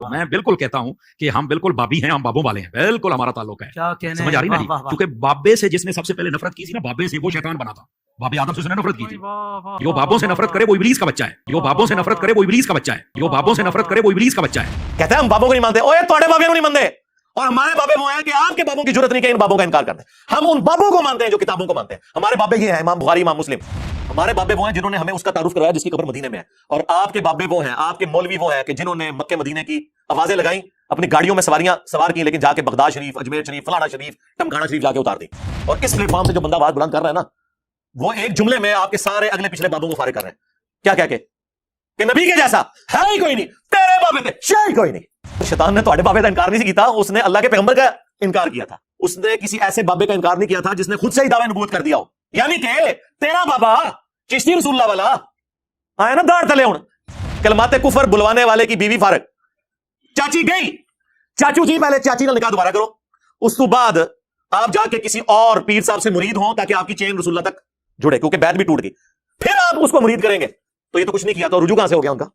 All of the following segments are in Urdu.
میں بالکل کہتا ہوں کہ ہم بالکل بابی ہیں، ہم بابوں والے ہیں، بالکل ہمارا تعلق ہے. کیا کہنے سمجھ آ رہی نا واہ جی؟ واہ واہ کیونکہ بابے سے جس نے سب سے پہلے نفرت کی تھی نا، بابے سے وہ شیطان بنا تھا. بابے آدم سے اس نے نفرت کی تھی. جو بابوں سے نفرت کرے وہ ابلیس کا بچہ ہے. جو بابوں سے نفرت کرے وہ ابلیس کا بچہ ہے. جو بابوں سے نفرت کرے وہ ابلیس کا بچہ ہے. کہتے ہیں ہم بابوں کو نہیں مانتے. اوے تھوڑے بابے کو نہیں مانتے، اور ہمارے بابے وہ ہیں کہ آپ کے بابوں کی ضرورت نہیں کہ ان بابوں کا انکار کرتے ہیں. ہم ان بابوں کو مانتے ہیں جو کتابوں کو مانتے ہیں. ہمارے بابے یہ ہیں امام بخاری، امام مسلم. ہمارے بابے وہ ہیں جنہوں نے ہمیں اس کا تعارف کروایا جس کی قبر مدینے میں ہے. اور آپ کے بابے وہ ہیں، آپ کے مولوی وہ ہیں کہ جنہوں نے مکے مدینے کی آوازیں لگائیں، اپنی گاڑیوں میں سواریاں سوار کی، لیکن جا کے بغداد شریف، اجمیر شریف، فلانا شریف، ٹمکانا شریف جا کے اتار دی. اور اس پلیٹ فارم سے جو بندہ آواز بلند کر رہا ہے نا، وہ ایک جملے میں آپ کے سارے اگلے پچھلے بابوں کو فارغ کر رہے ہیں. کیا کہہ کے کہ نبی کے جیسا ہے ہی کوئی نہیں، تیرے بابے تھے شاید کوئی نہیں. شیطان نے تھوڑے بابے کا انکار نہیں کیتا، اس نے اللہ کے پیغمبر کا انکار کیا تھا. اس نے کسی ایسے بابے کا انکار نہیں کیا تھا جس نے خود سے ہی دعوی نبوت کر دیا ہو. یعنی کہ تیرا بابا چشتی رسول اللہ والا آیا نا داڑھ تلے ہوں، کلمات کفر بلوانے والے کی بیوی فارغ. چاچی گئی، چاچو جی پہلے چاچی کا نکاح دوبارہ کرو، اس تو بعد آپ جا کے کسی اور پیر صاحب سے مرید ہوں تاکہ آپ کی چین رسول اللہ تک جڑے، کیونکہ بیعت بھی ٹوٹ گئی. پھر آپ اس کو مرید کریں گے. تو یہ تو کچھ نہیں کیا، تو رجوع کہاں سے ہو گیا ان کا؟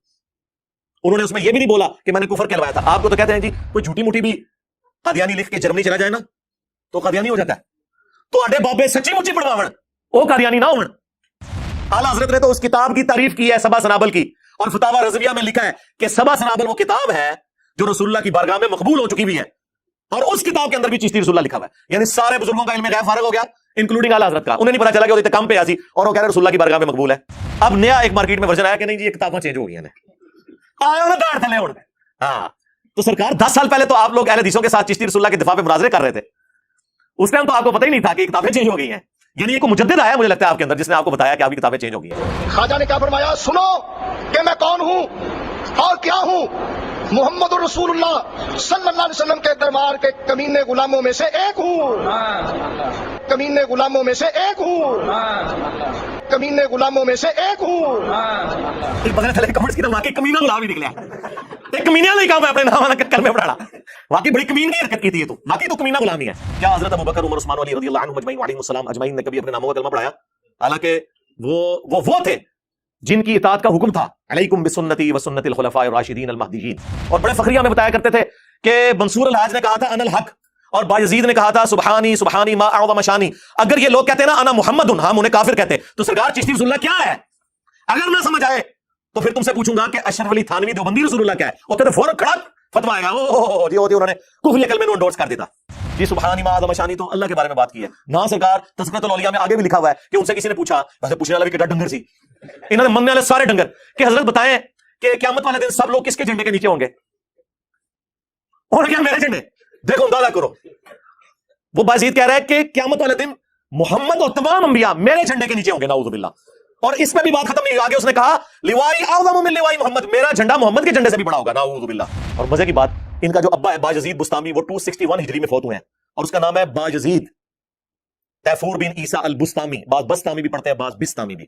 انہوں نے اس میں یہ بھی نہیں بولا کہ میں نے کفر کہلوایا تھا. آپ کو تو کہتے ہیں جی کوئی جھوٹی موٹی بھی قادیانی لکھ کے جرمنی چلا جائے نا تو قادیانی ہو جاتا ہے. تو اڈے بابے سچی مچی پڑھواون وہ قادیانی نہ ہون. اعلیٰ حضرت نے تو اس کتاب کی تعریف کی ہے سبا سنابل کی، اور فتاوی رضویہ میں لکھا ہے کہ سبا سنابل وہ کتاب ہے جو رسول اللہ کی بارگاہ میں مقبول ہو چکی بھی ہے، اور اس کتاب کے اندر بھی چشتی رسول اللہ لکھا ہوا ہے. یعنی سارے بزرگوں کا علم غیب فارغ ہو گیا، انکلوڈنگ اعلیٰ حضرت کا. انہیں نہیں پتا چلا کہ وہ کم پہ آسی اور وہ کہہ رہے رسول اللہ کی بارگاہ میں مقبول ہے. اب نیا ایک مارکیٹ میں ورژن آیا کہ نہیں جی یہ کتابیں چینج ہو گئی ہیں. ہاں تو سرکار 10 سال پہلے تو آپ لوگ اہل حدیثوں کے ساتھ چشتی رسول اللہ کے دفاع پہ مناظرے کر رہے تھے. اس ٹائم تو آپ کو پتہ ہی نہیں تھا کہ کتابیں چینج ہو گئی ہیں. یعنی ایک مجدد آیا مجھے لگتا ہے آپ کے اندر جس نے آپ کو بتایا کہ آپ کی کتابیں چینج ہو گئی ہیں. خواجہ نے کیا فرمایا؟ سنو کہ میں کون ہوں اور کیا ہوں. محمد رسول اللہ صلی اللہ علیہ وسلم کے دربار کے کمینے غلاموں میں سے ایک ہوں، کمینے غلاموں میں سے ایک ہوں، کمینے غلاموں میں سے ایک ہوں. پتہ چلے کمنٹس کی تو واقعی کمینہ غلام ہی نکلا. ایک کمینہ نہیں کہا میں اپنے نام والا کلمے پڑھا، واقعی بڑی کمین کی حرکت کی تھی. تو باقی تو کمینہ غلام ہی ہے. کیا حضرت ابوبکر، عمر، عثمان، علی رضی اللہ عنہم اجمعین علیہم السلام اجمعین نے کبھی اپنے ناموں کا کلمہ پڑھایا؟ حالانکہ وہ تھے جن کی اطاعت کا حکم تھا، علیکم بسنتی وسنت الخلفاء الراشدین المہدیین. اور بڑے فخریہ میں بتایا کرتے تھے کہ منصور الحاج نے کہا تھا انا الحق، اور بایزید نے کہا تھا سبحانی سبحانی ما اعظم شانی. اگر یہ لوگ کہتے ہیں نا انا محمد، ہم انہیں کافر کہتے. تو سرکار چشتی رسول اللہ کیا ہے؟ اگر نہ سمجھ آئے تو پھر تم سے پوچھوں گا کہ اشرف علی تھانوی دیوبندی رسول اللہ کیا ہے؟ وہ کہتے فوراً کھڑا فتوا آئے گا جی انہوں نے کفری کلمے میں انڈورس کر دیتا. جی سبحانی ما اعظم شانی تو اللہ کے بارے میں بات کی ہے نا. سرکار تذکرۃ الاولیاء میں آگے بھی لکھا ہوا ہے کہ ان سے کسی نے پوچھا، ویسے پوچھنے والا بھی کٹا ڈنگر سی، انہوں نے مننے والے سارے ڈنگر، کہ حضرت بتائیں کہ قیامت والے دن سب لوگ کس کے جھنڈے کے نیچے ہوں گے؟ اور کیا میرے جھنڈے؟ دیکھو اندازہ کرو. وہ بازید کہہ رہا ہے کہ قیامت والے دن محمد اور تمام انبیاء میرے جھنڈے کے نیچے ہوں گے، نعوذ باللہ. اور اس میں بھی بات ختم نہیں، آگے اس نے کہا لوائی اعظم من لوائی محمد، میرا جھنڈا محمد کے جھنڈے سے بھی بڑا ہوگا، نعوذ باللہ. اور مزے کی بات، ان کا جو ابا ہے باجزید بستامی، وہ 261 ہجری میں فوت ہوئے ہیں، اور اس کا نام ہے باجزید تیفور بن عیسیٰ البستامی. بعض بستامی بھی پڑھتے ہیں، بعض بستامی بھی.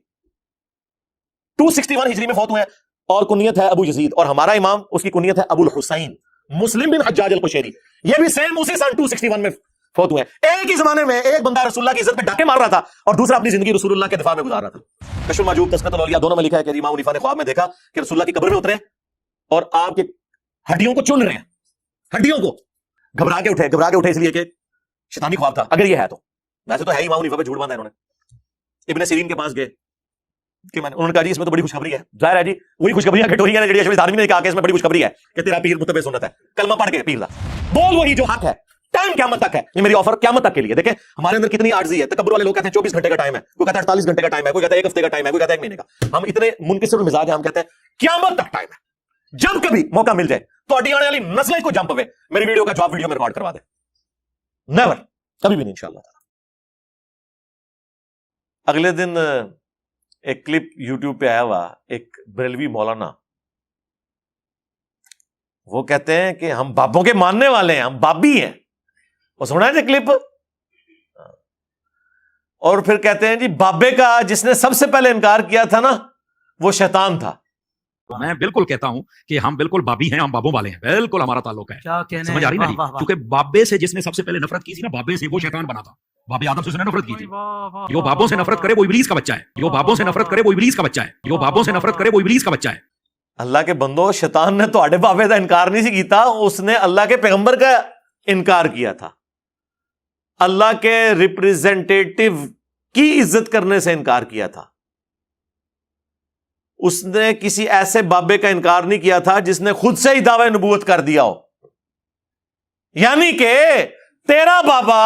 261 ہجری میں فوت ہوئے ہیں، اور کنیت ہے ابو یزید. اور ہمارا امام اس کی کنیت ہے ابو الحسین مسلم بن حجاج القشیری. یہ بھی سیم اسی سن 261 میں فوت ہوئے ہیں. ایک ہی زمانے میں ایک بندہ رسول اللہ کی عزت پہ ڈاکے مار رہا تھا اور دوسرا اپنی زندگی رسول اللہ کے دفاع میں گزار رہا تھا. کشف المعجوب، تذکرۃ الاولیاء، دونوں میں لکھا ہے کہ امام حنیفہ نے خواب میں دیکھا کہ رسول اللہ کی قبر میں اترے اور آپ کے ہڈیوں کو چن رہے ہیں، ہڈیوں کو. گھبرا کے اٹھے اس لیے کہ شیطانی خواب تھا اگر یہ ہے تو. ویسے تو ہے امام حنیفہ پہ جھوٹ باندھا انہوں نے. ابن سیرین کے پاس گئے کہ انہوں نے کہا جی اس میں تو بڑی خوشخبری ہے. ظاہر ہے جی وہی خوشخبریاں کٹوری ہیں جڑی اشرف نے کہا کہ اس میں بڑی خوشخبری ہے کہ تیرا پیر متبع سنت ہے، کلمہ پڑھ کے پیر دا بول وہی جو حق ہے. ٹائم قیامت تک ہے، یہ میری آفر قیامت تک کے لیے. دیکھیں ہمارے اندر کتنی عاجزی ہے. تکبر والے لوگ کہتے ہیں 24 گھنٹے کا ٹائم ہے، کوئی کہتا ہے 48 گھنٹے کا ٹائم ہے، کوئی کہتا ہے 1 ہفتے کا ٹائم ہے، کوئی کہتا ہے 1 مہینے کا. ہم اتنے منکسر المزاج ہیں، ہم کہتے ہیں قیامت تک ٹائم ہے. جب کبھی موقع مل جائے تو اڈی آنے والی نسلیں کو جمپ ہوئے میری ویڈیو کا جواب ویڈیو میں ریکارڈ کروا دیں. نیور، کبھی بھی نہیں انشاءاللہ. اگلے دن ایک کلپ یوٹیوب پہ آیا ہوا، ایک بریلوی مولانا، وہ کہتے ہیں کہ ہم بابوں کے ماننے والے ہیں، ہم بابی ہیں. وہ سنا ہے کلپ؟ اور پھر کہتے ہیں جی بابے کا جس نے سب سے پہلے انکار کیا تھا نا وہ شیطان تھا. میں بالکل کہتا ہوں کہ ہم بالکل بابی ہیں، ہم بابوں والے ہیں، بالکل ہمارا تعلق ہے. کیا کہنے سمجھ آ رہی نا جی؟ واہ واہ واہ. کیونکہ بابے سے جس نے سب سے پہلے نفرت کی تھی نا، بابے سے وہ شیطان بنا تھا. بابے آدم سے اس نے نفرت کی تھی. جو بابوں سے نفرت کرے وہ ابلیس کا بچہ ہے. جو بابوں سے نفرت کرے وہ ابلیس کا بچہ ہے. جو بابوں سے نفرت کرے وہ ابلیس کا بچہ ہے. اللہ کے بندو، شیطان نے تواڈے بابے دا انکار نہیں سی کیتا، اس نے اللہ کے پیغمبر کا انکار کیا تھا، اللہ کے ریپریزنٹیٹو کی عزت کرنے سے انکار کیا تھا. اس نے کسی ایسے بابے کا انکار نہیں کیا تھا جس نے خود سے ہی دعوی نبوت کر دیا ہو. یعنی کہ تیرا بابا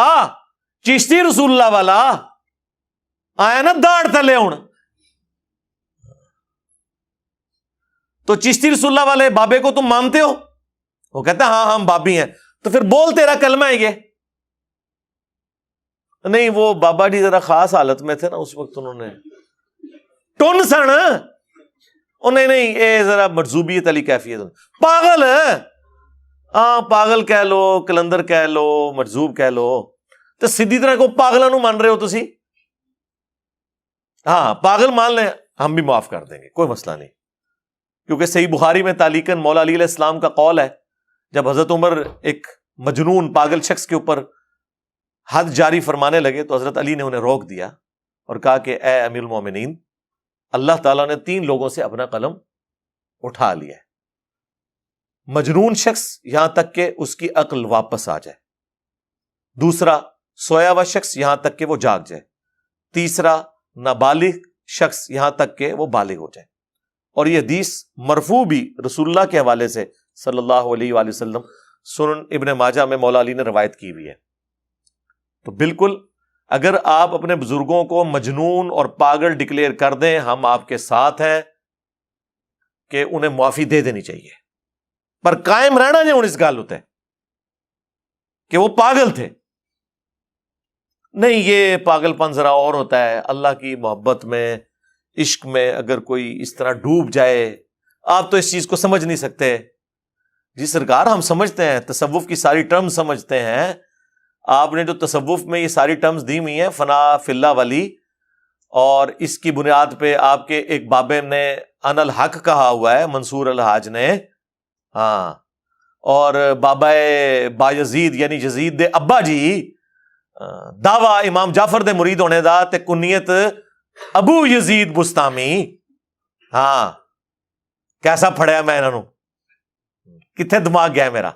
چشتی رسول اللہ والا آیا نا داڑ تلے ہوں، تو چشتی رسول اللہ والے بابے کو تم مانتے ہو؟ وہ کہتا ہے ہاں ہم بابی ہیں. تو پھر بول تیرا کلمہ ہے یہ. نہیں، وہ بابا جی ذرا خاص حالت میں تھے نا اس وقت، انہوں نے ٹون سن نہیں اے ذرا مرزوبیت علی کیفیت. پاگل ہے، ہاں پاگل کہہ لو، کلندر کہہ لو، مرزوب کہہ لو، تو سیدھی طرح کو پاگلوں نو مان رہے ہو تسی. ہاں پاگل مان لیں، ہم بھی معاف کر دیں گے، کوئی مسئلہ نہیں. کیونکہ صحیح بخاری میں تعلیقاً مولا علی علیہ السلام کا قول ہے، جب حضرت عمر ایک مجنون پاگل شخص کے اوپر حد جاری فرمانے لگے تو حضرت علی نے انہیں روک دیا اور کہا کہ اے امیر المومنین، اللہ تعالیٰ نے 3 لوگوں سے اپنا قلم اٹھا لیا ہے. مجنون شخص یہاں تک کہ اس کی عقل واپس آ جائے، دوسرا سویا ہوا شخص یہاں تک کہ وہ جاگ جائے، تیسرا نابالغ شخص یہاں تک کہ وہ بالغ ہو جائے. اور یہ حدیث مرفوع بھی رسول اللہ کے حوالے سے صلی اللہ علیہ وآلہ وسلم سنن ابن ماجہ میں مولا علی نے روایت کی ہوئی ہے. تو بالکل اگر آپ اپنے بزرگوں کو مجنون اور پاگل ڈکلیئر کر دیں، ہم آپ کے ساتھ ہیں کہ انہیں معافی دے دینی چاہیے، پر قائم رہنا نہیں. اس گال ہوتا ہے کہ وہ پاگل تھے، نہیں، یہ پاگل پن ذرا اور ہوتا ہے. اللہ کی محبت میں، عشق میں اگر کوئی اس طرح ڈوب جائے، آپ تو اس چیز کو سمجھ نہیں سکتے. جی سرکار، ہم سمجھتے ہیں، تصوف کی ساری ٹرمز سمجھتے ہیں. آپ نے جو تصوف میں یہ ساری ٹرمز دی ہوئی ہیں، فنا فی اللہ ولی، اور اس کی بنیاد پہ آپ کے ایک بابے نے ان الحق کہا ہوا ہے، منصور الحاج نے، ہاں، اور بابا بایزید یعنی یزید دے ابا جی دعویٰ امام جعفر دے مرید ہونے دا تے کنیت ابو یزید بستامی. ہاں، کیسا پھڑیا میں انہوں، کتنے دماغ گیا میرا.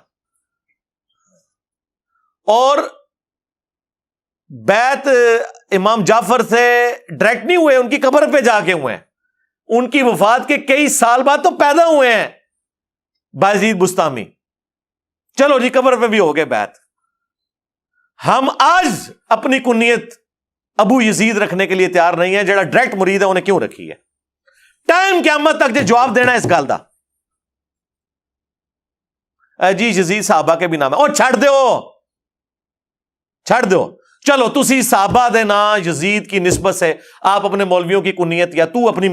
اور بیعت امام جعفر سے ڈائریکٹ نہیں ہوئے، ان کی قبر پہ جا کے ہوئے ہیں. ان کی وفات کے کئی سال بعد تو پیدا ہوئے ہیں بایزید بستامی. چلو جی، قبر پہ بھی ہو گئے بیعت. ہم آج اپنی کنیت ابو یزید رکھنے کے لیے تیار نہیں ہے. جڑا ڈائریکٹ مرید ہے انہیں کیوں رکھی ہے؟ ٹائم قیامت تک جے جواب دینا ہے اس گل دا. جی یزید صحابہ کے بھی نام ہے، اور چھڑ دو. چلو تسی صحابہ دے نا یزید کی نسبت سے آپ اپنے مولویوں کی کنیت، یا تو اپنی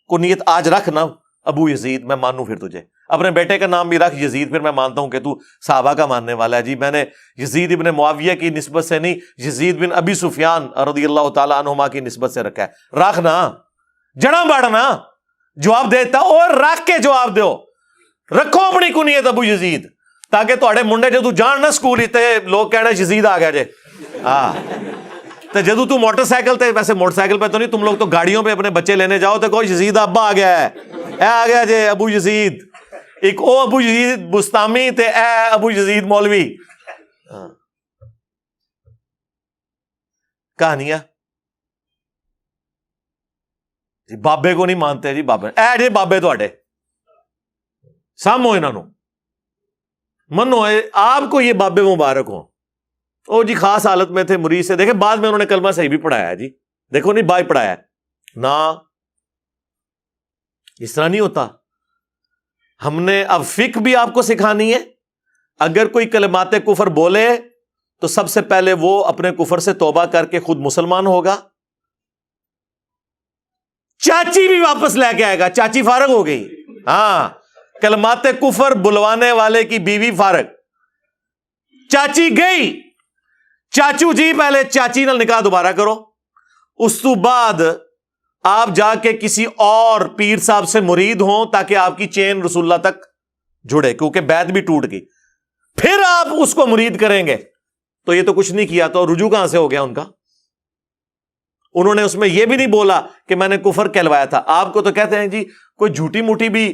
کنیت آج رکھ نا ابو یزید، میں مانوں پھر تجھے. اپنے بیٹے کا نام بھی رکھ یزید، پھر میں مانتا ہوں کہ تو صحابہ کا ماننے والا ہے. جی میں نے یزید ابن معاویہ کی نسبت سے نہیں، یزید بن ابی سفیان رضی اللہ تعالیٰ عنہما کی نسبت سے رکھا ہے. رکھنا، جڑا باڑنا، جواب دیتا اور رکھ کے جواب دیو. رکھو اپنی کنیت ابو یزید، تاکہ تھوڑے منڈے جدو جان نہ سکول تے لوگ کہنا یزید آ گیا جے. ہاں، تو جدو تو موٹر سائیکل تے، ویسے موٹر سائیکل پہ تو نہیں، تم لوگ تو گاڑیوں پہ اپنے بچے لینے جاؤ تو کوئی یزید ابا آ گیا ہے، اے آ گیا جے ابو یزید. ایک او ابو یزید بستامی تے اے ابو یزید مولوی. کہانیاں جی بابے کو نہیں مانتے. جی بابے اے جی بابے تھوڑے سامو، انہوں نے منو، آپ کو یہ بابے مبارک ہوں. او جی خاص حالت میں تھے، مرید سے دیکھیں بعد میں انہوں نے کلمہ صحیح بھی پڑھایا ہے. جی دیکھو نہیں بائی پڑھایا ہے نا، اس طرح نہیں ہوتا. ہم نے اب فقہ بھی آپ کو سکھانی ہے. اگر کوئی کلمات کفر بولے تو سب سے پہلے وہ اپنے کفر سے توبہ کر کے خود مسلمان ہوگا. چاچی بھی واپس لے کے آئے گا، چاچی فارغ ہو گئی. ہاں، کلمات کفر بلوانے والے کی بیوی فارغ. چاچی گئی، چاچو جی پہلے چاچی نال نکاح دوبارہ کرو. اس تو بعد آپ جا کے کسی اور پیر صاحب سے مرید ہوں تاکہ آپ کی چین رسول اللہ تک جڑے، کیونکہ بیعت بھی ٹوٹ گئی. پھر آپ اس کو مرید کریں گے. تو یہ تو کچھ نہیں کیا، تو رجوع کہاں سے ہو گیا ان کا؟ انہوں نے اس میں یہ بھی نہیں بولا کہ میں نے کفر کہلوایا تھا. آپ کو تو کہتے ہیں جی کوئی جھوٹی موٹی بھی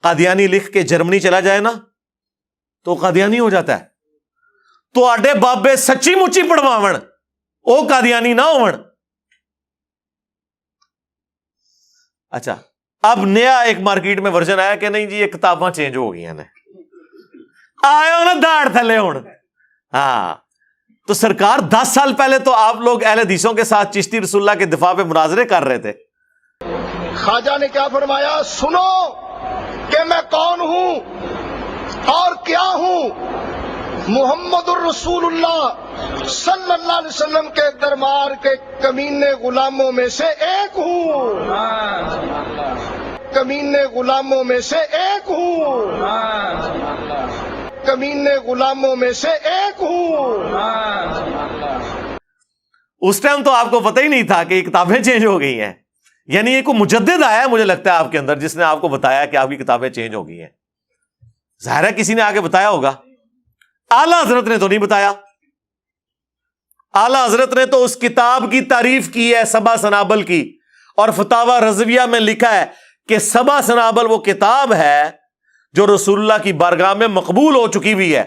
قادیانی لکھ کے جرمنی چلا جائے نا تو قادیانی ہو جاتا ہے. تو آڈے بابے سچی مچی پڑھواون او قادیانی نہ ہون. اچھا اب نیا ایک مارکیٹ میں ورژن آیا کہ نہیں جی یہ کتاباں چینج ہو گئی ہیں آئے نا داڑھ تھلے ہون. ہاں تو سرکار 10 سال پہلے تو آپ لوگ اہل حدیثوں کے ساتھ چشتی رسول اللہ کے دفاع پہ مناظرے کر رہے تھے. خواجہ نے کیا فرمایا؟ سنو کہ میں کون ہوں اور کیا ہوں. محمد الرسول اللہ صلی اللہ علیہ وسلم کے دربار کے کمینے غلاموں میں سے ایک ہوں. کمینے غلاموں میں سے ایک ہوں. کمینے غلاموں میں سے ایک ہوں. اس ٹائم تو آپ کو پتہ ہی نہیں تھا کہ یہ کتابیں چینج ہو گئی ہیں. یعنی یہ کوئی مجدد آیا ہے مجھے لگتا ہے آپ کے اندر جس نے آپ کو بتایا کہ آپ کی کتابیں چینج ہو گئی ہیں. ظاہر ہے کسی نے آگے بتایا ہوگا. اعلیٰ حضرت نے تو نہیں بتایا. اعلیٰ حضرت نے تو اس کتاب کی تعریف کی ہے سبا سنابل کی, اور فتاوی رضویہ میں لکھا ہے کہ سبا سنابل وہ کتاب ہے جو رسول اللہ کی بارگاہ میں مقبول ہو چکی ہوئی ہے,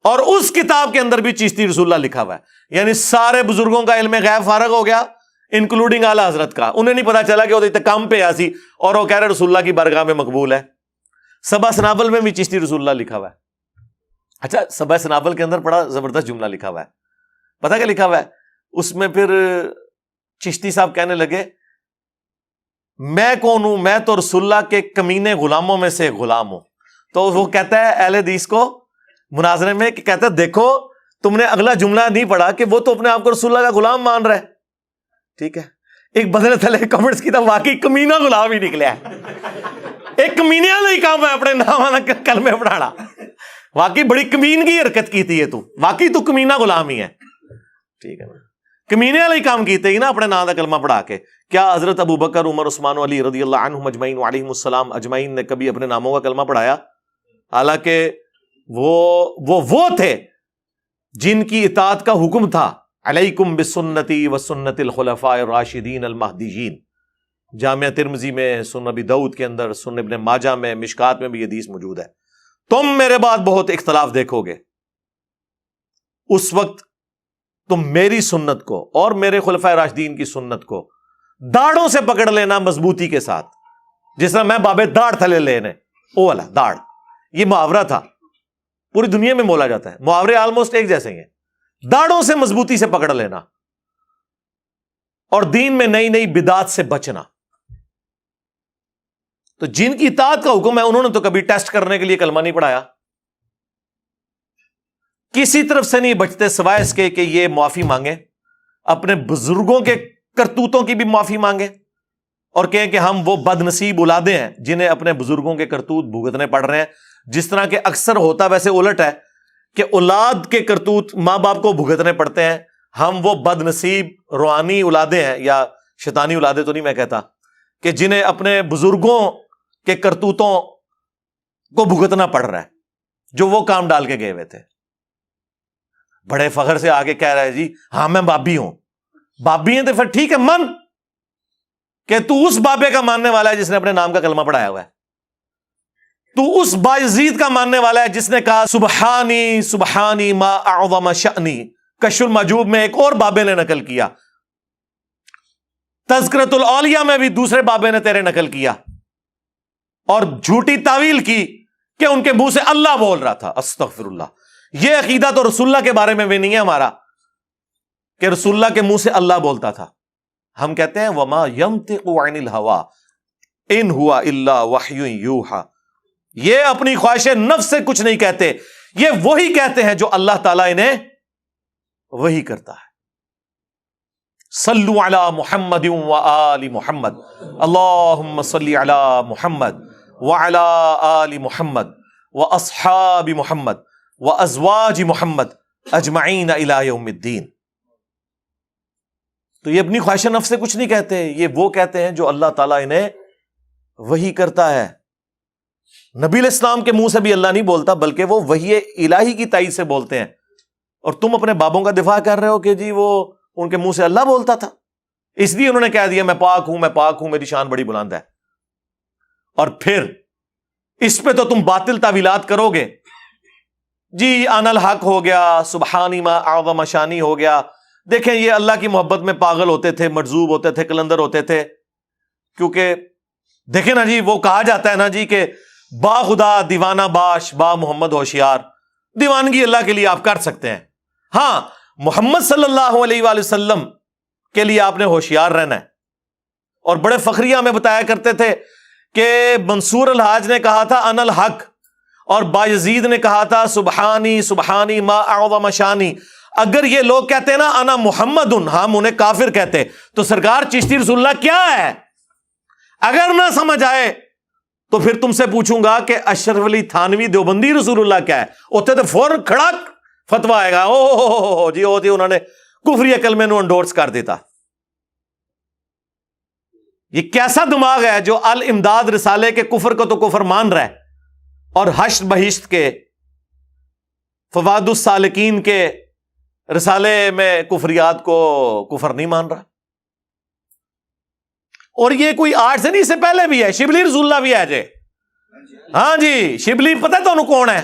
اور اس کتاب کے اندر بھی چشتی رسول اللہ لکھا ہوا ہے. یعنی سارے بزرگوں کا علم غیب فارغ ہو گیا انکلوڈنگ اعلیٰ حضرت کا. انہیں نہیں پتا چلا کہ وہ کام پہ آسی اور وہ کہہ رہے رسول اللہ کی بارگاہ میں مقبول ہے. سبا سنابل میں بھی چشتی رسول اللہ لکھا ہوا ہے. اچھا سبا سنابل کے اندر بڑا زبردست جملہ لکھا ہوا ہے. پتا کیا لکھا ہوا ہے اس میں؟ پھر چشتی صاحب کہنے لگے میں کون ہوں؟ میں تو رسول اللہ کے کمینے غلاموں میں سے غلام ہوں. تو وہ کہتا ہے اہل حدیث کو مناظرے میں کہ کہتا ہے دیکھو تم نے اگلا جملہ نہیں پڑھا کہ وہ تو اپنے آپ کو رسول اللہ کا غلام مان رہا ہے. ٹھیک ہے, ایک بدلے تھلے کمنٹس کی تو واقعی کمینہ غلام ہی نکلیا ہے. ایک کمینیا نہیں کہا میں اپنے نام کلمے پڑھانا. واقعی بڑی کمینگی حرکت کی تھی یہ تو, واقعی تو کمینہ غلام ہی ہے. ٹھیک ہے نا, کمینے والا ہی کام کیتے ہی نا اپنے نام کا کلمہ پڑھا کے. کیا حضرت ابو بکر عمر عثمان علی رضی اللہ عنہم اجمعین وعلیہم السلام اجمعین نے کبھی اپنے ناموں کا کلمہ پڑھایا؟ حالانکہ وہ تھے جن کی اطاعت کا حکم تھا علیکم بسنتی وسنت الخلفاء الراشدین المہدیین. جامعہ ترمذی میں, سنن ابی داؤد کے اندر, سنن ابن ماجہ میں, مشکات میں بھی یہ حدیث موجود ہے. تم میرے بعد بہت اختلاف دیکھو گے, اس وقت تم میری سنت کو اور میرے خلفائے راشدین کی سنت کو داڑھوں سے پکڑ لینا مضبوطی کے ساتھ, جس طرح میں بابے داڑھ تھلے لینے او والا داڑھ. یہ محاورہ تھا, پوری دنیا میں بولا جاتا ہے. محاورے آلموسٹ ایک جیسے ہی ہیں. داڑھوں سے مضبوطی سے پکڑ لینا اور دین میں نئی نئی بدعات سے بچنا. تو جن کی اطاعت کا حکم ہے انہوں نے تو کبھی ٹیسٹ کرنے کے لیے کلمہ نہیں پڑھایا, کسی طرف سے نہیں بچتے سوائے اس کے کہ یہ معافی مانگیں, اپنے بزرگوں کے کرتوتوں کی بھی معافی مانگیں اور کہیں کہ ہم وہ بد نصیب اولادیں ہیں جنہیں اپنے بزرگوں کے کرتوت بھگتنے پڑ رہے ہیں. جس طرح کہ اکثر ہوتا ویسے الٹ ہے کہ اولاد کے کرتوت ماں باپ کو بھگتنے پڑتے ہیں, ہم وہ بد نصیب روحانی اولادیں ہیں, یا شیطانی اولادیں تو نہیں میں کہتا, کہ جنہیں اپنے بزرگوں کے کرتوتوں کو بھگتنا پڑ رہا ہے جو وہ کام ڈال کے گئے ہوئے تھے. بڑے فخر سے آگے کہہ رہا ہے جی ہاں میں بابی ہوں. بابی ہیں تو پھر ٹھیک ہے من کہ تو اس بابے کا ماننے والا ہے جس نے اپنے نام کا کلمہ پڑھایا ہوا ہے. تو اس بایزید کا ماننے والا ہے جس نے کہا سبحانی سبحانی ما اعظم شأنی. کشف المحجوب میں ایک اور بابے نے نقل کیا, تذکرۃ الاولیاء میں بھی دوسرے بابے نے تیرے نقل کیا, اور جھوٹی تعویل کی کہ ان کے منہ سے اللہ بول رہا تھا. استغفر اللہ. یہ عقیدہ تو رسول اللہ کے بارے میں بھی نہیں ہے ہمارا کہ رسول اللہ کے منہ سے اللہ بولتا تھا. ہم کہتے ہیں وما ينطق عن الهوى ان هو الا وحی یوحى. یہ اپنی خواہش نفس سے کچھ نہیں کہتے, یہ وہی کہتے ہیں جو اللہ تعالیٰ انہیں وہی کرتا ہے. صلو علی محمد وآل محمد, اللہم صلی علی محمد وعلی آل محمد واصحاب محمد وازواج محمد اجمعین الی یوم الدین. تو یہ اپنی خواہش نفس سے کچھ نہیں کہتے, یہ وہ کہتے ہیں جو اللہ تعالیٰ انہیں وحی کرتا ہے. نبی علیہ السلام کے منہ سے بھی اللہ نہیں بولتا, بلکہ وہ وحی الہی کی تائید سے بولتے ہیں. اور تم اپنے بابوں کا دفاع کر رہے ہو کہ جی وہ ان کے منہ سے اللہ بولتا تھا, اس لیے انہوں نے کہہ دیا میں پاک ہوں, میں پاک ہوں, میری شان بڑی بلند ہے. اور پھر اس پہ تو تم باطل تعویلات کرو گے. جی ان الحق ہو گیا, سبحانی ما اعظم شانی ہو گیا. دیکھیں یہ اللہ کی محبت میں پاگل ہوتے تھے, مجذوب ہوتے تھے, کلندر ہوتے تھے. کیونکہ دیکھیں نا جی, وہ کہا جاتا ہے نا جی کہ با خدا دیوانہ باش با محمد ہوشیار. دیوانگی اللہ کے لیے آپ کر سکتے ہیں, ہاں محمد صلی اللہ علیہ وآلہ وسلم کے لیے آپ نے ہوشیار رہنا ہے. اور بڑے فخریہ میں بتایا کرتے تھے کہ منصور الحاج نے کہا تھا ان الحق, اور بایزید نے کہا تھا سبحانی سبحانی ما اعظم شانی. اگر یہ لوگ کہتے ہیں نا انا محمد, ہم انہیں کافر کہتے. تو سرکار چشتی رسول اللہ کیا ہے؟ اگر نہ سمجھ آئے تو پھر تم سے پوچھوں گا کہ اشرف علی تھانوی دیوبندی رسول اللہ کیا ہے. اتنے تو فوراً کھڑک فتویٰ آئے گا, او جی ہوتی انہوں نے کفری کلمے نو انڈورس کر دیتا. یہ کیسا دماغ ہے جو الامداد رسالے کے کفر کو تو کفر مان رہا ہے, اور حشر بہشت کے فواد السالکین کے رسالے میں کفریات کو کفر نہیں مان رہا. اور یہ کوئی آج سے نہیں, اس سے پہلے بھی ہے. شبلی رسول اللہ بھی ہے جے, ہاں جی شبلی پتہ ہے تو کون ہے؟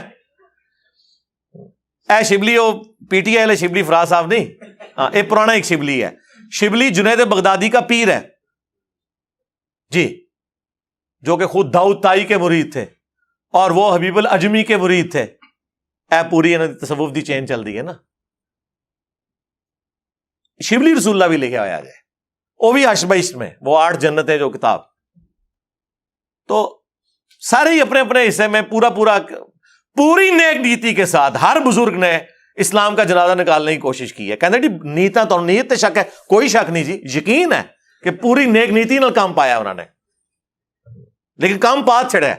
اے شبلی وہ P T I Shibli Faraz صاحب نہیں, ہاں یہ پرانا ایک شبلی ہے. شبلی جنید بغدادی کا پیر ہے جی, جو کہ خود داؤد تائی کے مرید تھے, اور وہ حبیب الاجمی کے مرید تھے. اے پوری تصوف دی چین چل رہی ہے نا. شبلی رسول اللہ بھی لے کے آیا جائے, وہ بھی حشبیش میں, وہ 8 جنتیں جو کتاب. تو سارے ہی اپنے اپنے حصے میں پوری نیک نیتی کے ساتھ ہر بزرگ نے اسلام کا جنازہ نکالنے کی کوشش کی ہے. کہتے جی نیتا تو نیت شک ہے, کوئی شک نہیں جی, یقین ہے کہ پوری نیک نیتی نال کام پایا انہوں نے, لیکن کام پات چھڑے.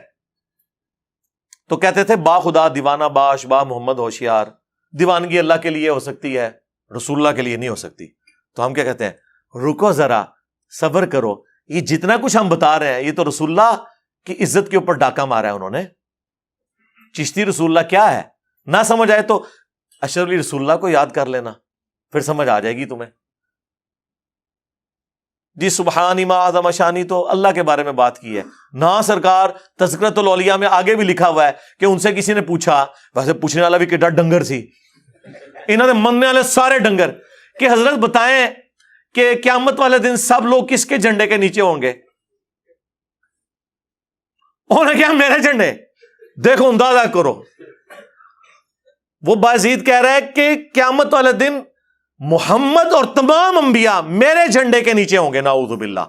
تو کہتے تھے با خدا دیوانہ باش با محمد ہوشیار. دیوانگی اللہ کے لیے ہو سکتی ہے, رسول اللہ کے لیے نہیں ہو سکتی. تو ہم کیا کہتے ہیں, رکو ذرا صبر کرو, یہ جتنا کچھ ہم بتا رہے ہیں یہ تو رسول اللہ کی عزت کے اوپر ڈاکہ مارا ہے انہوں نے. چشتی رسول اللہ کیا ہے, نہ سمجھ آئے تو اشرف علی رسول اللہ کو یاد کر لینا, پھر سمجھ آ جائے گی تمہیں. جی سبحانی ما اعظم شانی تو اللہ کے بارے میں بات کی ہے نا. سرکار تذکرۃ الاولیاء میں آگے بھی لکھا ہوا ہے کہ ان سے کسی نے پوچھا, ویسے پوچھنے والا بھی کڈا ڈنگر سی, انہوں نے مننے والے سارے ڈنگر, کہ حضرت بتائیں کہ قیامت والے دن سب لوگ کس کے جھنڈے کے نیچے ہوں گے؟ انہوں نے کیا میرے جھنڈے. دیکھو اندازہ کرو, وہ بازید کہہ رہا ہے کہ قیامت والے دن محمد اور تمام انبیاء میرے جھنڈے کے نیچے ہوں گے, نعوذ باللہ.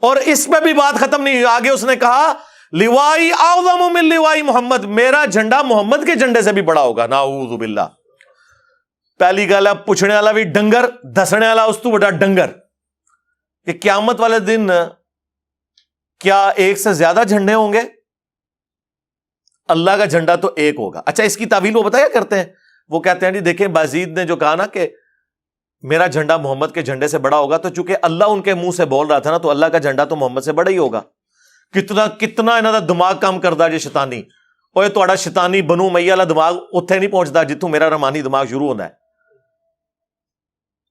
اور اس پہ بھی بات ختم نہیں ہوئی, آگے اس نے کہا لوائی اعظم من لوائی محمد, میرا جھنڈا محمد کے جھنڈے سے بھی بڑا ہوگا, نعوذ باللہ. پہلی گل ہے پوچھنے والا بھی ڈنگر, دسنے والا اس تو بڑا ڈنگر, کہ قیامت والے دن کیا ایک سے زیادہ جھنڈے ہوں گے؟ اللہ کا جھنڈا تو ایک ہوگا. اچھا اس کی تعویل وہ بتایا کرتے ہیں, وہ کہتے ہیں جی دیکھیں بازید نے جو کہا نا کہ میرا جھنڈا محمد کے جھنڈے سے بڑا ہوگا, تو چونکہ اللہ ان کے منہ سے بول رہا تھا نا, تو اللہ کا جھنڈا تو محمد سے بڑا ہی ہوگا. کتنا انہوں دا دماغ کام کردا جی شیطانی. اوے تہاڈا شیطانی بنو امیہ والا دماغ اتنے نہیں پہنچتا جتوں میرا رحمانی دماغ شروع ہوتا ہے.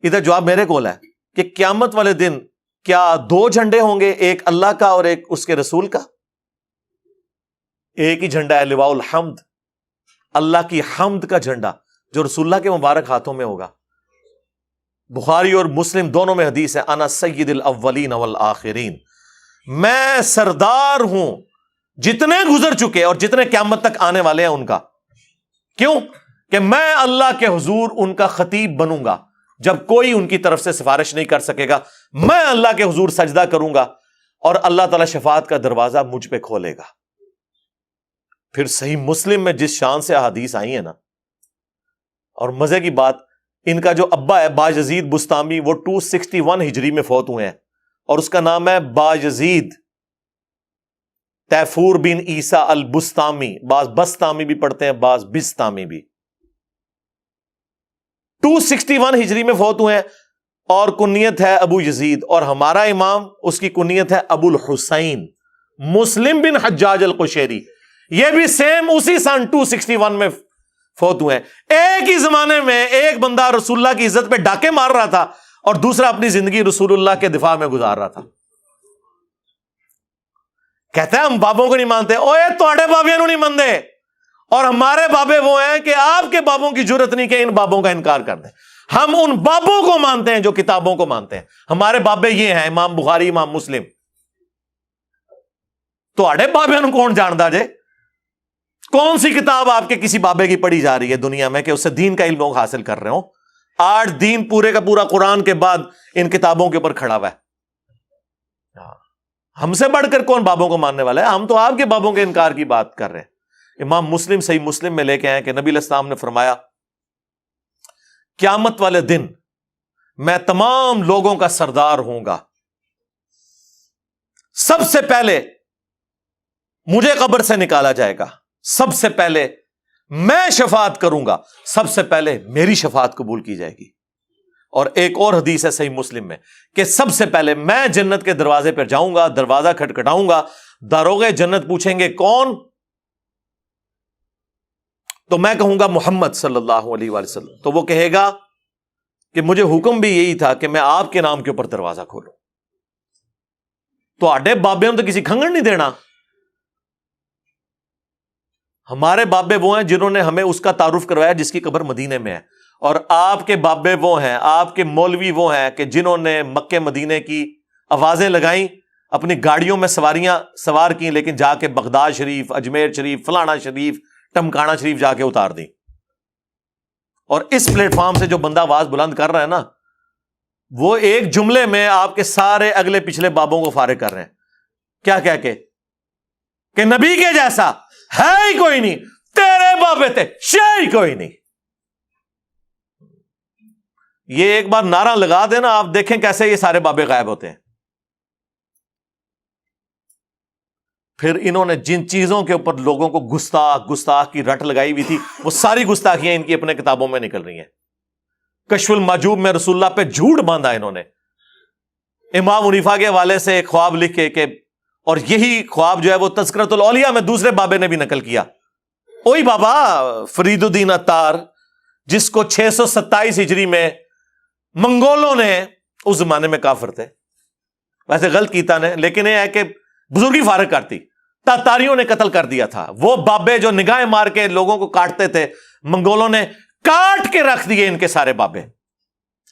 ادھر جواب میرے کول ہے کہ قیامت والے دن کیا 2 جھنڈے ہوں گے, ایک اللہ کا اور ایک اس کے رسول کا؟ ایک ہی جھنڈا ہے, لواء الحمد, اللہ کی حمد کا جھنڈا, جو رسول اللہ کے مبارک ہاتھوں میں ہوگا. بخاری اور مسلم دونوں میں حدیث ہے, انا سید الاولین والآخرین, میں سردار ہوں جتنے گزر چکے اور جتنے قیامت تک آنے والے ہیں ان کا. کیوں؟ کہ میں اللہ کے حضور ان کا خطیب بنوں گا. جب کوئی ان کی طرف سے سفارش نہیں کر سکے گا, میں اللہ کے حضور سجدہ کروں گا, اور اللہ تعالی شفاعت کا دروازہ مجھ پہ کھولے گا. پھر صحیح مسلم میں جس شان سے احادیث آئی ہیں نا, اور مزے کی بات, ان کا جو ابا ہے باجزید بستامی, وہ 261 ہجری میں فوت ہوئے ہیں, اور اس کا نام ہے باجزید تیفور بن عیسیٰ البستامی. بعض بستامی بھی پڑھتے ہیں, بعض بستامی بھی. 261 ہجری میں فوت ہوئے ہیں, اور کنیت ہے ابو یزید, اور ہمارا امام اس کی کنیت ہے ابو الحسین مسلم بن حجاج القشیری. یہ بھی سیم اسی سن 261 میں فوت ہوئے ہیں. ایک ہی زمانے میں ایک بندہ رسول اللہ کی عزت پہ ڈاکے مار رہا تھا, اور دوسرا اپنی زندگی رسول اللہ کے دفاع میں گزار رہا تھا. کہتے ہیں ہم بابوں کو نہیں مانتے. اوے تواڈے بابیاں نو نہیں مانتے, اور ہمارے بابے وہ ہیں کہ آپ کے بابوں کی جرت نہیں کہ ان بابوں کا انکار کر دیں. ہم ان بابوں کو مانتے ہیں جو کتابوں کو مانتے ہیں. ہمارے بابے یہ ہیں, امام بخاری, امام مسلم. تواڈے بابیاں نو کون جاندا جے؟ کون سی کتاب آپ کے کسی بابے کی پڑھی جا رہی ہے دنیا میں کہ اس سے دین کا علم لوگ حاصل کر رہے ہوں؟ آج دین پورے کا پورا قرآن کے بعد ان کتابوں کے اوپر کھڑا ہوا ہے. ہم سے بڑھ کر کون بابوں کو ماننے والا ہے؟ ہم تو آپ کے بابوں کے انکار کی بات کر رہے ہیں. امام مسلم صحیح مسلم میں لے کے آئے کہ نبی علیہ السلام نے فرمایا قیامت والے دن میں تمام لوگوں کا سردار ہوں گا, سب سے پہلے مجھے قبر سے نکالا جائے گا, سب سے پہلے میں شفاعت کروں گا, سب سے پہلے میری شفاعت قبول کی جائے گی. اور ایک اور حدیث ہے صحیح مسلم میں کہ سب سے پہلے میں جنت کے دروازے پر جاؤں گا, دروازہ کھٹکھٹاؤں گا, داروغے جنت پوچھیں گے کون؟ تو میں کہوں گا محمد صلی اللہ علیہ وآلہ وسلم. تو وہ کہے گا کہ مجھے حکم بھی یہی تھا کہ میں آپ کے نام کے اوپر دروازہ کھولوں. تو آڈے بابے نے تو کسی کھنگڑ نہیں دینا. ہمارے بابے وہ ہیں جنہوں نے ہمیں اس کا تعارف کروایا جس کی قبر مدینے میں ہے, اور آپ کے بابے وہ ہیں, آپ کے مولوی وہ ہیں کہ جنہوں نے مکے مدینے کی آوازیں لگائیں, اپنی گاڑیوں میں سواریاں سوار کی, لیکن جا کے بغداد شریف, اجمیر شریف, فلانا شریف, ٹمکانا شریف جا کے اتار دی. اور اس پلیٹ فارم سے جو بندہ آواز بلند کر رہا ہے نا, وہ ایک جملے میں آپ کے سارے اگلے پچھلے بابوں کو فارغ کر رہے ہیں. کیا کہہ کے کہ نبی کے جیسا ہے ہی کوئی نہیں, تیرے بابے تھے شے ہی کوئی نہیں. یہ ایک بار نعرہ لگا دینا, آپ دیکھیں کیسے یہ سارے بابے غائب ہوتے ہیں. پھر انہوں نے جن چیزوں کے اوپر لوگوں کو گستاخ کی رٹ لگائی ہوئی تھی, وہ ساری گستاخیاں ان کی اپنے کتابوں میں نکل رہی ہیں. کشف المحجوب میں رسول اللہ پہ جھوٹ باندھا انہوں نے. امام حنیفہ کے حوالے سے ایک خواب لکھے کہ, اور یہی خواب جو ہے وہ تذکرۃ الاولیاء میں دوسرے بابے نے بھی نقل کیا. وہی بابا فرید الدین عطار, جس کو 627 ہجری میں منگولوں نے, اس زمانے میں کافر تھے ویسے غلط کیتا نے, لیکن یہ ہے کہ بزرگی فارغ کرتی, تاتاریوں نے قتل کر دیا تھا. وہ بابے جو نگاہیں مار کے لوگوں کو کاٹتے تھے, منگولوں نے کاٹ کے رکھ دیے ان کے سارے بابے,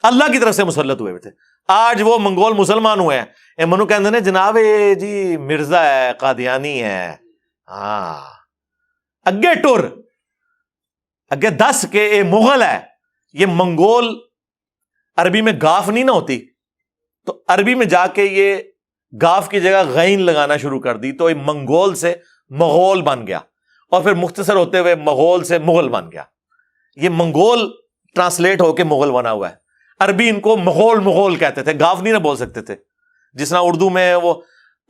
اللہ کی طرف سے مسلط ہوئے تھے. آج وہ منگول مسلمان ہوئے ہیں, اے منو کہندے نے جناب اے جی مرزا ہے, قادیانی ہے, ہاں اگے ٹر اگے دس کے اے مغل ہے. یہ منگول عربی میں گاف نہیں نہ ہوتی, تو عربی میں جا کے یہ گاف کی جگہ غین لگانا شروع کر دی, تو یہ منگول سے مغول بن گیا, اور پھر مختصر ہوتے ہوئے مغول سے مغل بن گیا. یہ منگول ٹرانسلیٹ ہو کے مغل بنا ہوا ہے. عربی ان کو مغول کہتے تھے, گاف نہیں نہ بول سکتے تھے. جس طرح اردو میں وہ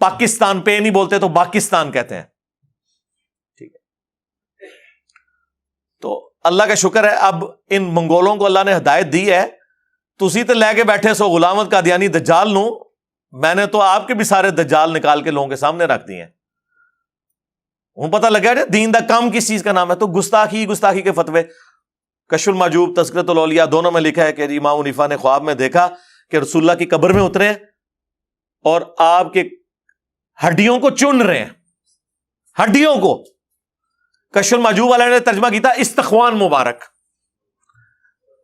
پاکستان پہ نہیں بولتے تو پاکستان کہتے ہیں. ٹھیک ہے, تو اللہ کا شکر ہے اب ان منگولوں کو اللہ نے ہدایت دی ہے. تسی تو لے کے بیٹھے سو غلامت قادیانی دجال نو, میں نے تو آپ کے بھی سارے دجال نکال کے لوگوں کے سامنے رکھ دیے ہیں. ہوں پتہ لگا جائے دین دا کام کس چیز کا نام ہے. تو گستاخی کے فتوے, کشف المحجوب, تذکرۃ الاولیاء, دونوں میں لکھا ہے کہ جی امام حنیفہ نے خواب میں دیکھا کہ رسول اللہ کی قبر میں اترے اور آپ کے ہڈیوں کو چن رہے ہیں, ہڈیوں کو. کشف المحجوب والے نے ترجمہ کیا استخوان مبارک,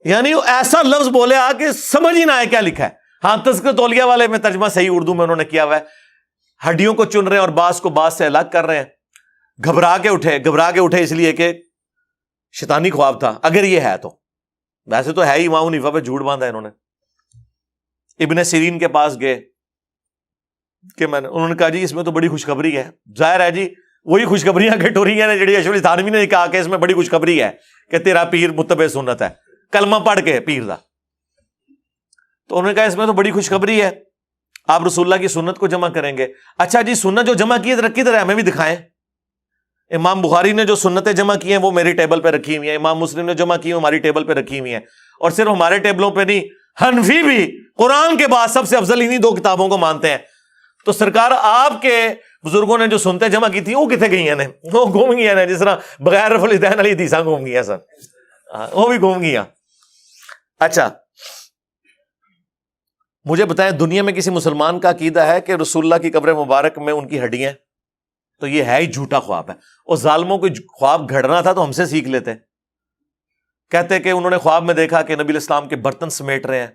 یعنی وہ ایسا لفظ بولے آ کہ سمجھ ہی نہ آئے کیا لکھا ہے. ہاں تذکرۃ الاولیاء والے میں ترجمہ صحیح اردو میں انہوں نے کیا ہوا ہے, ہڈیوں کو چن رہے ہیں اور بعض کو بعض سے الگ کر رہے ہیں. گھبرا کے اٹھے اس لیے کہ شیطانی خواب تھا, اگر یہ ہے تو. ویسے تو ہے ہی, امام حنیفہ پہ جھوٹ باندھا انہوں نے. ابن سیرین کے پاس گئے کہ انہوں نے کہا جی اس میں تو بڑی خوشخبری ہے. ظاہر ہے جی وہی خوشخبریاں گھٹ ہو رہی ہیں جڑی اشرف علی تھانوی نے کہا کہ اس میں بڑی خوشخبری ہے کہ تیرا پیر متبع سنت ہے, کلمہ پڑھ کے پیر دا. تو انہوں نے کہا اس میں تو بڑی خوشخبری ہے, آپ رسول اللہ کی سنت کو جمع کریں گے. اچھا جی سنت جو جمع کی ہے رکھی طرح ہمیں بھی دکھائیں. امام بخاری نے جو سنتیں جمع کی ہیں وہ میری ٹیبل پہ رکھی ہوئی ہیں, امام مسلم نے جمع کی ہیں ہماری ٹیبل پہ رکھی ہوئی ہیں. اور صرف ہمارے ٹیبلوں پہ نہیں, حنفی بھی قرآن کے بعد سب سے افضل انہی دو کتابوں کو مانتے ہیں. تو سرکار آپ کے بزرگوں نے جو سنتیں جمع کی تھی وہ کتنے گئی ہیں, وہ گھوم گئی ہیں, جس طرح بغیر رفع الدین علی حدیثاں گھوم گئی ہیں سر, وہ بھی گھوم گئی ہیں. اچھا مجھے بتائیں دنیا میں کسی مسلمان کا عقیدہ ہے کہ رسول اللہ کی قبر مبارک میں ان کی ہڈیاں, تو یہ ہے ہی جھوٹا خواب ہے. اور ظالموں کو خواب گھڑنا تھا تو ہم سے سیکھ لیتے. کہتے کہ انہوں نے خواب میں دیکھا کہ نبی علیہ السلام کے برتن سمیٹ رہے ہیں,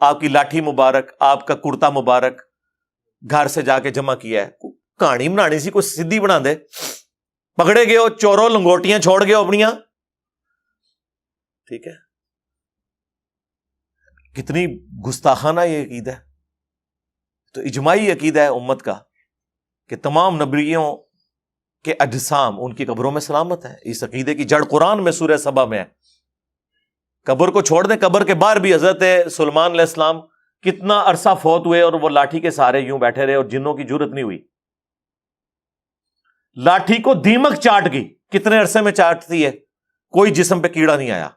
آپ کی لاٹھی مبارک, آپ کا کرتا مبارک گھر سے جا کے جمع کیا ہے. کہانی بنانی سی, کوئی سدھی بنا دے. پکڑے گئے ہو چوروں, لنگوٹیاں چھوڑ گئے ہو اپنیاں. ٹھیک ہے, کتنی گستاخانہ یہ عقیدہ ہے. تو اجماعی عقیدہ ہے امت کا کہ تمام نبیوں کے اجسام ان کی قبروں میں سلامت ہیں. اس عقیدے کی جڑ قرآن میں سورہ سبا میں ہے. قبر کو چھوڑ دیں, قبر کے باہر بھی حضرت سلیمان علیہ السلام کتنا عرصہ فوت ہوئے اور وہ لاٹھی کے سہارے یوں بیٹھے رہے اور جنوں کی جرت نہیں ہوئی. لاٹھی کو دیمک چاٹ گئی, کتنے عرصے میں چاٹتی ہے, کوئی جسم پہ کیڑا نہیں آیا.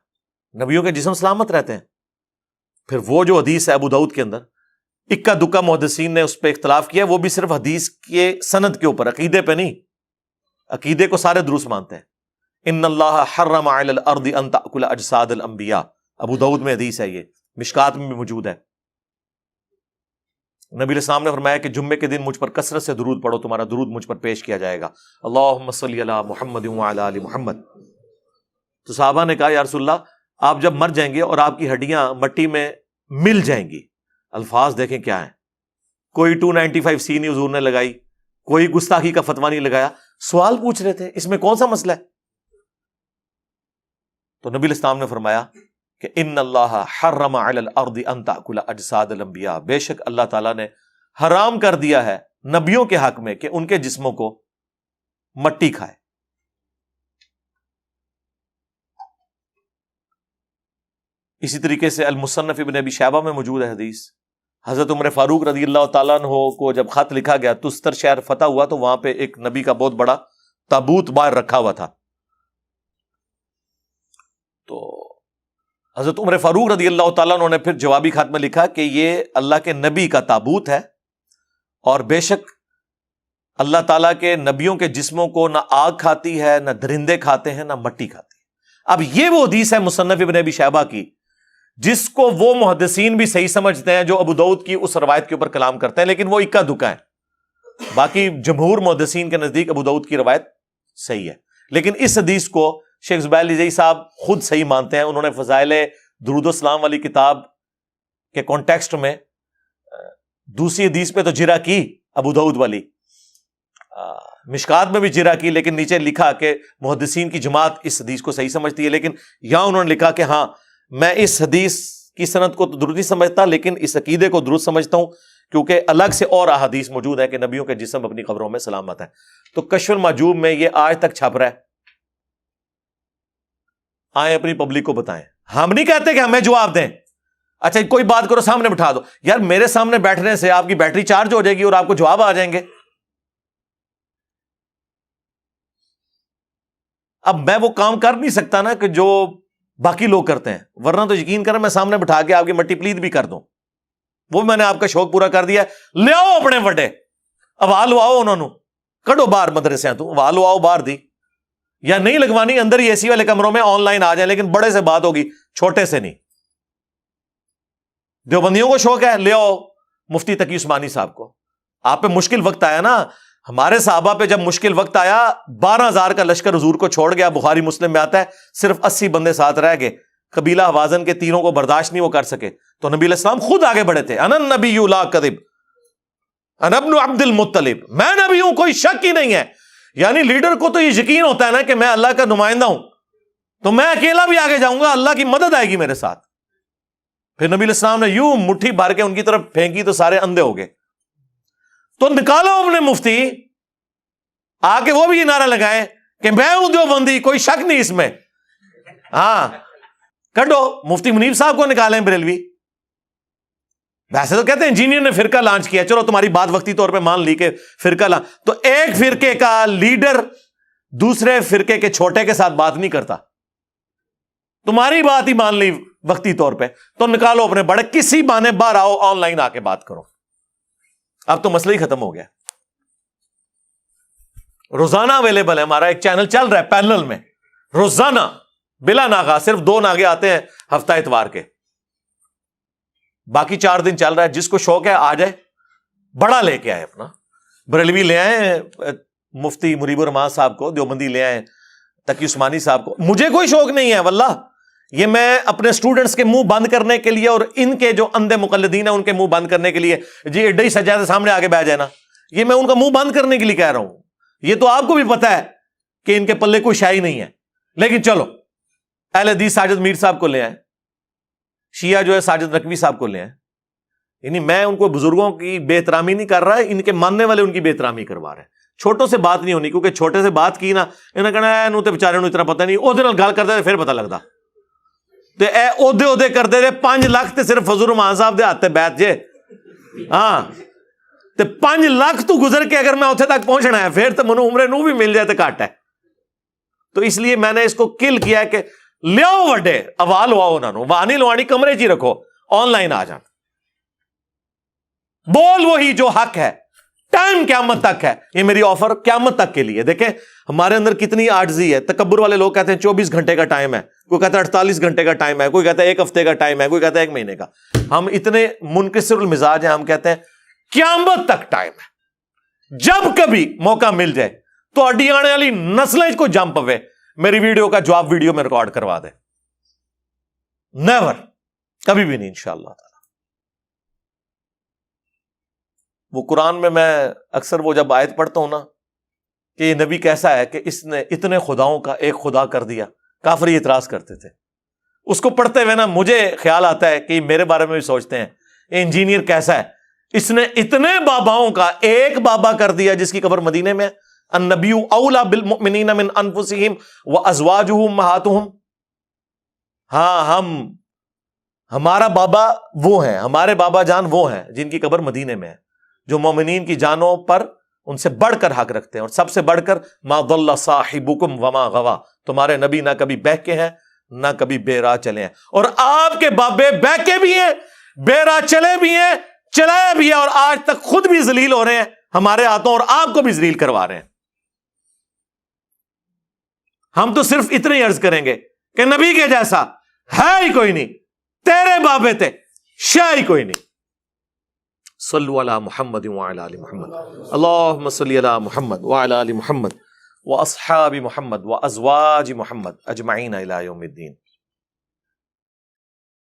نبیوں کے جسم سلامت رہتے ہیں. پھر وہ جو حدیث ہے ابو داؤد کے اندر, اکا دکا محدثین نے اس پہ اختلاف کیا, وہ بھی صرف حدیث کے سند کے اوپر, عقیدے پہ نہیں. عقیدے کو سارے درست مانتے ہیں. ان اللہ حرم علی الارض ان تأکل اجساد الانبیاء, ابو داؤد میں حدیث ہے, یہ مشکات میں بھی موجود ہے. نبی علیہ السلام نے فرمایا کہ جمعے کے دن مجھ پر کثرت سے درود پڑھو, تمہارا درود مجھ پر پیش کیا جائے گا. اللہم صلی علی محمد وعلی آل محمد. تو صحابہ نے کہا یا رسول اللہ, آپ جب مر جائیں گے اور آپ کی ہڈیاں مٹی میں مل جائیں گی, الفاظ دیکھیں کیا ہیں. کوئی 295C نہیں حضور نے لگائی, کوئی گستاخی کا فتویٰ نہیں لگایا, سوال پوچھ رہے تھے اس میں کون سا مسئلہ ہے. تو نبی علیہ السلام نے فرمایا کہ ان اللہ حرم علی الارض ان تأکل اجساد الانبیاء, بے شک اللہ تعالیٰ نے حرام کر دیا ہے نبیوں کے حق میں کہ ان کے جسموں کو مٹی کھائے. اسی طریقے سے المصنف ابن ابی شیبہ میں موجود ہے حدیث, حضرت عمر فاروق رضی اللہ تعالیٰ عنہ کو جب خط لکھا گیا, تستر شہر فتح ہوا, تو وہاں پہ ایک نبی کا بہت بڑا تابوت باہر رکھا ہوا تھا. تو حضرت عمر فاروق رضی اللہ تعالیٰ عنہ نے پھر جوابی خط میں لکھا کہ یہ اللہ کے نبی کا تابوت ہے, اور بے شک اللہ تعالیٰ کے نبیوں کے جسموں کو نہ آگ کھاتی ہے, نہ درندے کھاتے ہیں, نہ مٹی کھاتی ہے. اب یہ وہ حدیث ہے مصنف ابن ابی شیبہ کی جس کو وہ محدثین بھی صحیح سمجھتے ہیں جو ابو داؤد کی اس روایت کے اوپر کلام کرتے ہیں, لیکن وہ اکا دکا ہے. باقی جمہور محدثین کے نزدیک ابو داؤد کی روایت صحیح ہے. لیکن اس حدیث کو شیخ زبیر علی صاحب خود صحیح مانتے ہیں. انہوں نے فضائل درود و سلام والی کتاب کے کانٹیکسٹ میں دوسری حدیث پہ تو جرا کی, ابو داؤد والی, مشکات میں بھی جرا کی, لیکن نیچے لکھا کہ محدثین کی جماعت اس حدیث کو صحیح سمجھتی ہے. لیکن یہاں انہوں نے لکھا کہ ہاں میں اس حدیث کی سند کو تو درست نہیں سمجھتا, لیکن اس عقیدے کو درست سمجھتا ہوں, کیونکہ الگ سے اور احادیث موجود ہے کہ نبیوں کے جسم اپنی قبروں میں سلامت ہے. تو کشف المحجوب میں یہ آج تک چھپ رہا ہے. آئیں اپنی پبلک کو بتائیں. ہم نہیں کہتے کہ ہمیں جواب دیں. اچھا کوئی بات کرو, سامنے بٹھا دو. یار میرے سامنے بیٹھنے سے آپ کی بیٹری چارج ہو جائے گی اور آپ کو جواب آ جائیں گے. اب میں وہ کام کر نہیں سکتا نا کہ جو باقی لوگ کرتے ہیں, ورنہ تو یقین کریں میں سامنے بٹھا کے آپ کی مٹی پلیت بھی کر دوں. وہ میں نے آپ کا شوق پورا کر دیا. لے آؤ اپنے وڈے, اب لو آؤ, انہوں نے کڈو باہر مدرسے تو لو آؤ باہر دی, یا نہیں لگوانی اندر ہی اے سی والے کمروں میں آن لائن آ جائیں, لیکن بڑے سے بات ہوگی, چھوٹے سے نہیں. دیوبندیوں کو شوق ہے, لے آؤ مفتی تقی عثمانی صاحب کو. آپ پہ مشکل وقت آیا نا, ہمارے صحابہ پہ جب مشکل وقت آیا 12,000 کا لشکر حضور کو چھوڑ گیا. بخاری مسلم میں آتا ہے صرف 80 بندے ساتھ رہ گئے. قبیلہ حوازن کے تیروں کو برداشت نہیں وہ کر سکے, تو نبی علیہ السلام خود آگے بڑھے تھے. انا النبی لا کذب انا ابن عبد المطلب, میں نبی ہوں, کوئی شک ہی نہیں ہے. یعنی لیڈر کو تو یہ یقین ہوتا ہے نا کہ میں اللہ کا نمائندہ ہوں, تو میں اکیلا بھی آگے جاؤں گا, اللہ کی مدد آئے گی میرے ساتھ. پھر نبی علیہ السلام نے یوں مٹھی بھر کے ان کی طرف پھینکی تو سارے اندھے ہو گئے. تو نکالو اپنے مفتی, آ کے وہ بھی یہ نعرہ لگائے کہ میں ہوں دیوبندی, کوئی شک نہیں اس میں. ہاں کڈو, مفتی منیب صاحب کو نکالیں بریلوی. ویسے تو کہتے ہیں انجینئر نے فرقہ لانچ کیا, چلو تمہاری بات وقتی طور پہ مان لی کہ فرقہ تو ایک فرقے کا لیڈر دوسرے فرقے کے چھوٹے کے ساتھ بات نہیں کرتا. تمہاری بات ہی مان لی وقتی طور پہ, تو نکالو اپنے بڑے, کسی بہانے باہر آؤ, آن لائن آ کے بات کرو. اب تو مسئلہ ہی ختم ہو گیا. روزانہ اویلیبل ہے, ہمارا ایک چینل چل رہا ہے پیرلل میں, روزانہ بلا ناغہ, صرف 2 ناغے آتے ہیں ہفتہ اتوار کے, باقی 4 دن چل رہا ہے. جس کو شوق ہے آ جائے, بڑا لے کے آئے اپنا, بریلوی لے آئے, مفتی مریب الرحمان صاحب کو دیوبندی لے آئے, تقی عثمانی صاحب کو. مجھے کوئی شوق نہیں ہے واللہ, یہ میں اپنے اسٹوڈنٹس کے منہ بند کرنے کے لیے اور ان کے جو اندھے مقلدین ہیں ان کے منہ بند کرنے کے لیے, جی ایڈا ہی سجادہ سامنے آگے بیٹھ جائے نا, یہ میں ان کا منہ بند کرنے کے لیے کہہ رہا ہوں. یہ تو آپ کو بھی پتا ہے کہ ان کے پلے کوئی شائی نہیں ہے. لیکن چلو اہل حدیث ساجد میر صاحب کو لے آئے, شیعہ جو ہے ساجد نقوی صاحب کو لے آئے. یعنی میں ان کو بزرگوں کی بے احترامی نہیں کر رہا, ان کے ماننے والے ان کی بے احترامی کروا رہے ہیں. چھوٹوں سے بات نہیں ہونی, کیونکہ چھوٹے سے بات کی نا انہیں کہنا ہے انہوں تے بیچارے اتنا پتہ نہیں, وہ دن گل کرتے پھر پتہ لگتا. تے اے عہدے کرتے رہے, 5 لاکھ تے صرف فضل الرحمان صاحب دے ہاتھ تے بیٹھ جے. ہاں تے 5 لاکھ تو گزر کے اگر میں اتنے تک پہنچنا ہے پھر تو منو عمرے نو بھی مل جائے تو گھٹ ہے. تو اس لیے میں نے اس کو کل کیا ہے کہ لیاؤ وڈے اوا لواؤ, انہوں نے وہاں نہیں لوانی, کمرے چ ہی رکھو, آن لائن آ جان. بول وہی جو حق ہے, ٹائم قیامت تک ہے. یہ میری آفر قیامت تک کے لیے. دیکھیں ہمارے اندر کتنی عاجزی ہے. تکبر والے لوگ کہتے ہیں 24 گھنٹے کا ٹائم ہے, کوئی کہتا ہے 48 گھنٹے کا ٹائم ہے, کوئی کہتا ہے 1 ہفتے کا ٹائم ہے, کوئی کہتا ہے 1 مہینے کا. ہم اتنے منکسر المزاج ہیں, ہم کہتے ہیں قیامت تک ٹائم ہے. جب کبھی موقع مل جائے تو اڈی آنے والی نسلیں کو جم پوے, میری ویڈیو کا جواب ویڈیو میں ریکارڈ کروا دے. نیور, کبھی بھی نہیں انشاءاللہ تعالی. وہ قرآن میں اکثر وہ جب آیت پڑھتا ہوں نا کہ یہ نبی کیسا ہے کہ اس نے اتنے خداؤں کا ایک خدا کر دیا, کافر یہ اعتراض کرتے تھے. اس کو پڑھتے ہوئے نا مجھے خیال آتا ہے کہ یہ میرے بارے میں بھی سوچتے ہیں, یہ انجینئر کیسا ہے, اس نے اتنے باباؤں کا ایک بابا کر دیا جس کی قبر مدینے میں. النبی اولا بالمؤمنین من انفسہم وازواجہ امہاتہم. ہاں ہمارا بابا وہ ہیں, ہمارے بابا جان وہ ہیں جن کی قبر مدینے میں ہے, جو مومنین کی جانوں پر ان سے بڑھ کر حق رکھتے ہیں. اور سب سے بڑھ کر ما ضل صاحبکم وما غوا, تمہارے نبی نہ کبھی بہکے ہیں نہ کبھی بے راہ چلے ہیں. اور آپ کے بابے بہکے بھی ہیں, بے راہ چلے بھی ہیں, چلایا بھی ہے, اور آج تک خود بھی ذلیل ہو رہے ہیں ہمارے ہاتھوں, اور آپ کو بھی ذلیل کروا رہے ہیں. ہم تو صرف اتنا ہی عرض کریں گے کہ نبی کے جیسا ہے ہی کوئی نہیں, تیرے بابے تھے شاہ ہی کوئی نہیں. صلو علی محمد وعلی آل محمد, اللہم صلی علی محمد وعلی آل محمد واصحاب محمد وازواج محمد اجمعین الی یوم الدین.